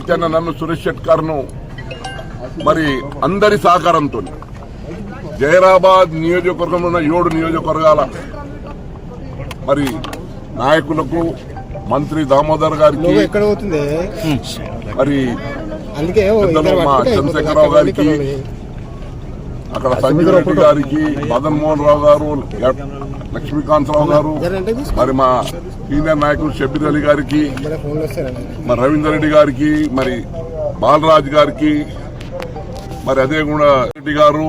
అభ్యర్థి అయిన నన్ను సురేష్ షెట్కర్ను మరి అందరి సహకారంతో జైరాబాద్ నియోజకవర్గంలో ఉన్న 7 నియోజకవర్గాల మరి నాయకులకు మంత్రి దామోదర్ గారికి మరి మా చంద్రశేఖరరావు గారికి అక్కడ సంజయ్ రెడ్డి గారికి మదన్ మోహన్ రావు గారు లక్ష్మీకాంతరావు గారు మరి మా సీనియర్ నాయకులు షబీర్ అలీ గారికి మరి రవీందర్ రెడ్డి గారికి మరి బాలరాజ్ గారికి మరి అదే కూడా రెడ్డి గారు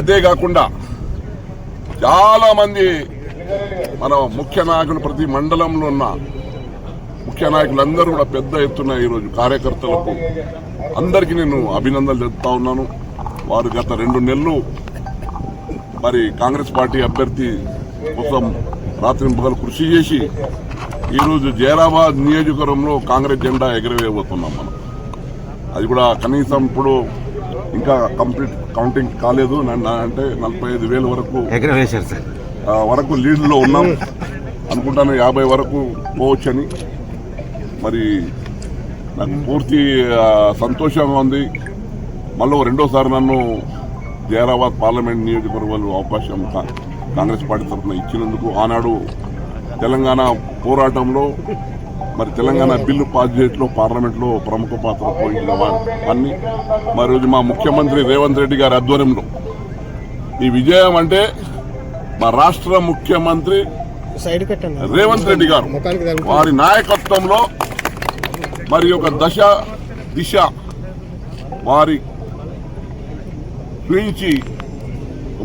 అదే కాకుండా చాలా మంది మన ముఖ్య నాయకులు ప్రతి మండలంలో ఉన్న ముఖ్య నాయకులందరూ కూడా పెద్ద ఎత్తున ఈరోజు కార్యకర్తలకు అందరికీ నేను అభినందనలు తెలుపుతా ఉన్నాను. వారు గత 2 నెలలు మరి కాంగ్రెస్ పార్టీ అభ్యర్థి కోసం రాత్రింపగలు కృషి చేసి ఈరోజు జైరాబాద్ నియోజకవర్గంలో కాంగ్రెస్ జెండా ఎగరవేయబోతున్నాం మనం. అది కూడా కనీసం ఇప్పుడు ఇంకా కంప్లీట్ కౌంటింగ్ కాలేదు, అంటే 45,000 వరకు ఎగరవేశారు సార్. వరకు లీడ్లో ఉన్నాం అనుకుంటాను. 50 వరకు పోవచ్చని మరి నాకు పూర్తి సంతోషంగా ఉంది. మళ్ళీ రెండోసారి నన్ను జైరాబాద్ పార్లమెంట్ నియోజకవర్గాలు అవకాశం కాంగ్రెస్ పార్టీ తరఫున ఇచ్చినందుకు ఆనాడు తెలంగాణ పోరాటంలో మరి తెలంగాణ బిల్లు పాస్ చేయడంలో పార్లమెంట్లో ప్రముఖ పాత్ర పోయించిన వారిని మరి రోజు మా ముఖ్యమంత్రి రేవంత్ రెడ్డి గారి ఆధ్వర్యంలో ఈ విజయం అంటే మా రాష్ట్ర ముఖ్యమంత్రి రేవంత్ రెడ్డి గారు వారి నాయకత్వంలో మరి ఒక దిశ వారి చూయించి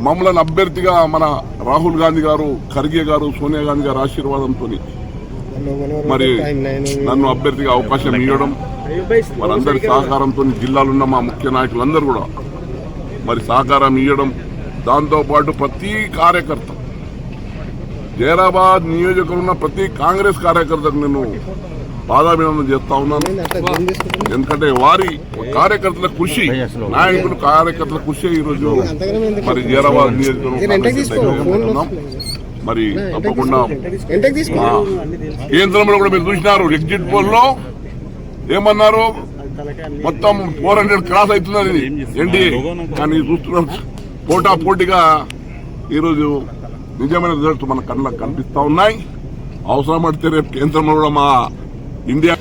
మమ్మల్ని అభ్యర్థిగా మన రాహుల్ గాంధీ గారు, ఖర్గే గారు, సోనియా గాంధీ గారి ఆశీర్వాదంతో మరి నన్ను అభ్యర్థిగా అవకాశం ఇవ్వడం, మనందరి సహకారంతో జిల్లాలో ఉన్న మా ముఖ్య నాయకులందరూ కూడా మరి సహకారం ఇవ్వడం, దాంతోపాటు ప్రతి కార్యకర్త జైరాబాద్ నియోజకవర్గంలో ప్రతి కాంగ్రెస్ కార్యకర్తకు నేను బాధాభినందన చేస్తా ఉన్నాను. ఎందుకంటే వారి కార్యకర్తల కృషి, నాయకులు కార్యకర్తల కృషి ఈరోజు మరి జైరాబాద్ నియోజకవర్గం మరి తప్పకుండా కేంద్రంలో కూడా మీరు చూసినారు. ఎగ్జిట్ పోల్ లో ఏమన్నారు, మొత్తం 400 క్రాస్ అవుతున్నది ఎన్డీఏ, కానీ చూస్తున్నాం పోటాపోటీగా ఈరోజు నిజమైన రిజల్ట్స్ మన కళ్ళకు కనిపిస్తా ఉన్నాయి. అవసరం పడితే రేపు కేంద్రంలో కూడా మా ఇండియా